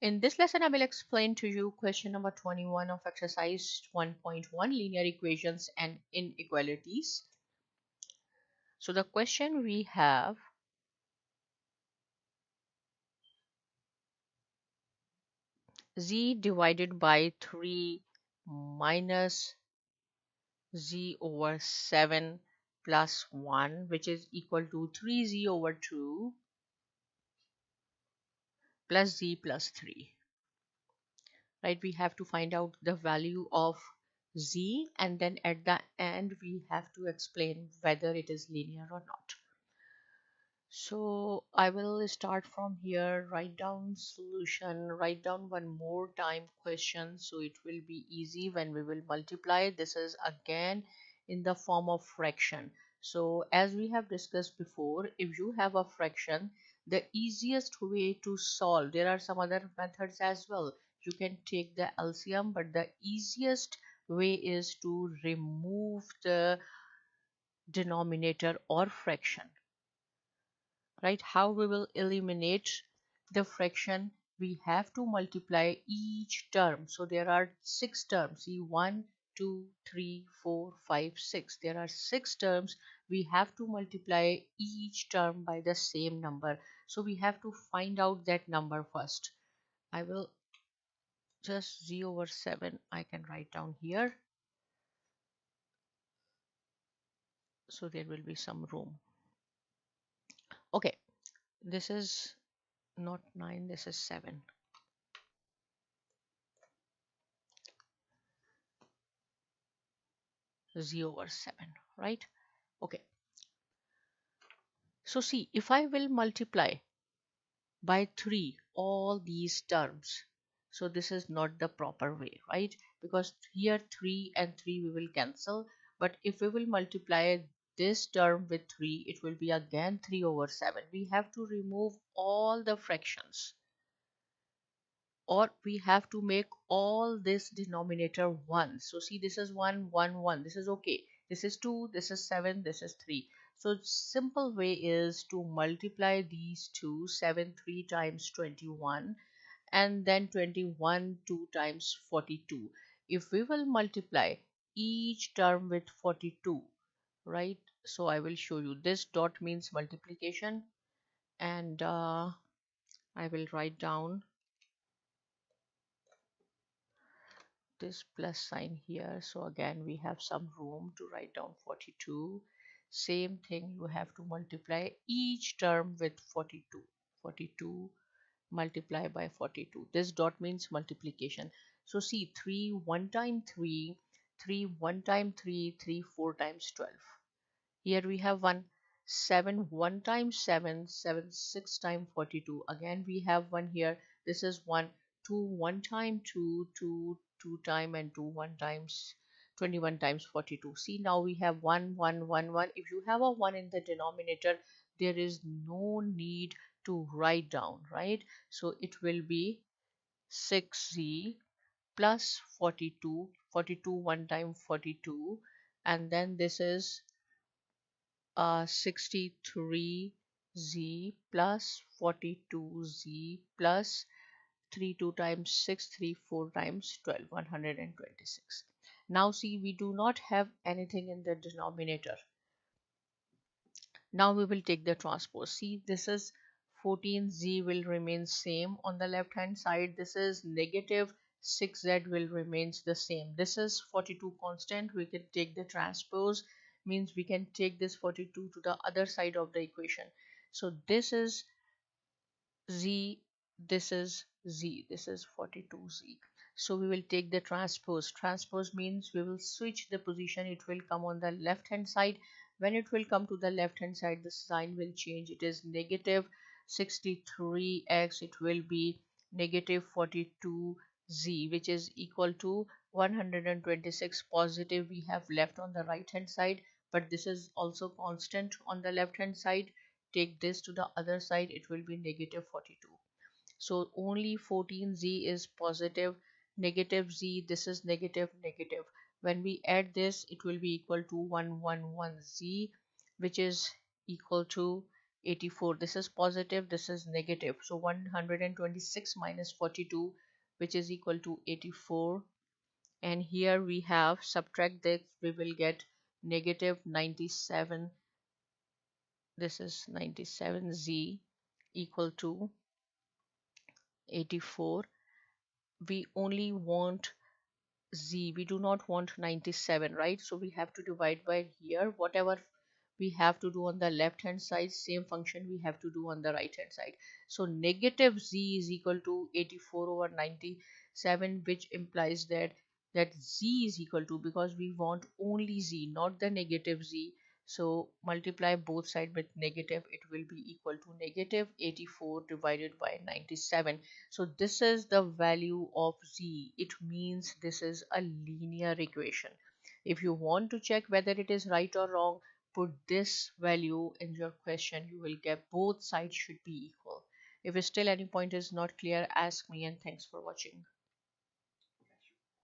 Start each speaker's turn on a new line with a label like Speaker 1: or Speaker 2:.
Speaker 1: In this lesson, I will explain to you question number 21 of exercise 1.1 linear equations and inequalities. So the question we have, z divided by 3 minus z over 7 plus 1, which is equal to 3z over 2 plus z plus 3. Right, we have to find out the value of z, and then at the end we have to explain whether it is linear or not. So I will start from here, write down solution, write down one more time question, so it will be easy when we will multiply. This is again in the form of fraction. So as we have discussed before, if you have a fraction, the easiest way to solve, there are some other methods as well. You can take the LCM, but the easiest way is to remove the denominator or fraction. Right, how we will eliminate the fraction? We have to multiply each term. So there are 6 terms. See, 1 2 3 4 5 6, there are 6 terms. We have to multiply each term by the same number. So we have to find out that number first. I will just z over 7 I can write down here, so there will be some room. Okay, this is not 9, this is 7. Z over 7, right? Okay, so see, if I will multiply by 3 all these terms, so this is not the proper way, right? Because here 3 and 3 we will cancel, but if we will multiply this term with 3, it will be again 3 over 7. We have to remove all the fractions, or we have to make all this denominator 1. So see, this is 1 1 1, this is okay, this is 2, this is 7, this is 3. So simple way is to multiply these two. 7 3 times 21, and then 21 2 times 42. If we will multiply each term with 42, right, so I will show you. This dot means multiplication, and I will write down this plus sign here. So again we have some room to write down 42. Same thing, you have to multiply each term with 42. 42 multiply by 42. This dot means multiplication. So see, 3 1 time 3, 3 1 time 3, 3 4 times 12. Here we have 1. 7 1 times 7, 7 6 times 42. Again we have 1 here. This is 1. 2 1 time 2, 2 2 time, and 2 1 times 21 times 42. See, now we have 1 1 1 1. If you have a 1 in the denominator, there is no need to write down, right? So it will be 6z plus 42. 42 1 time 42, and then this is 63z plus 42z plus 3 2 times 6, 3 4 times 12, 126. Now see, we do not have anything in the denominator. Now we will take the transpose. See, this is 14z will remain same on the left hand side. This is negative 6z will remains the same. This is 42 constant. We can take the transpose, means we can take this 42 to the other side of the equation. So this is z, this is z, this is 42z. So we will take the transpose. Transpose means we will switch the position. It will come on the left hand side. When it will come to the left hand side, the sign will change. It is negative 63x, it will be negative 42z, which is equal to 126. Positive we have left on the right hand side, but this is also constant on the left hand side. Take this to the other side, it will be negative 42. So only 14z is positive. Negative z, this is negative negative. When we add this, it will be equal to 111z, which is equal to 84. This is positive, this is negative. So 126 minus 42, which is equal to 84. And here we have, subtract this, we will get negative 97. This is 97z equal to 84. We only want z, we do not want 97, right? So we have to divide by here. Whatever we have to do on the left hand side, same function we have to do on the right hand side. So negative z is equal to 84 over 97, which implies that z is equal to, because we want only z, not the negative z, so multiply both sides with negative, it will be equal to negative 84 divided by 97. So this is the value of z. It means this is a linear equation. If you want to check whether it is right or wrong, put this value in your question. You will get both sides should be equal. If still any point is not clear, ask me, and thanks for watching.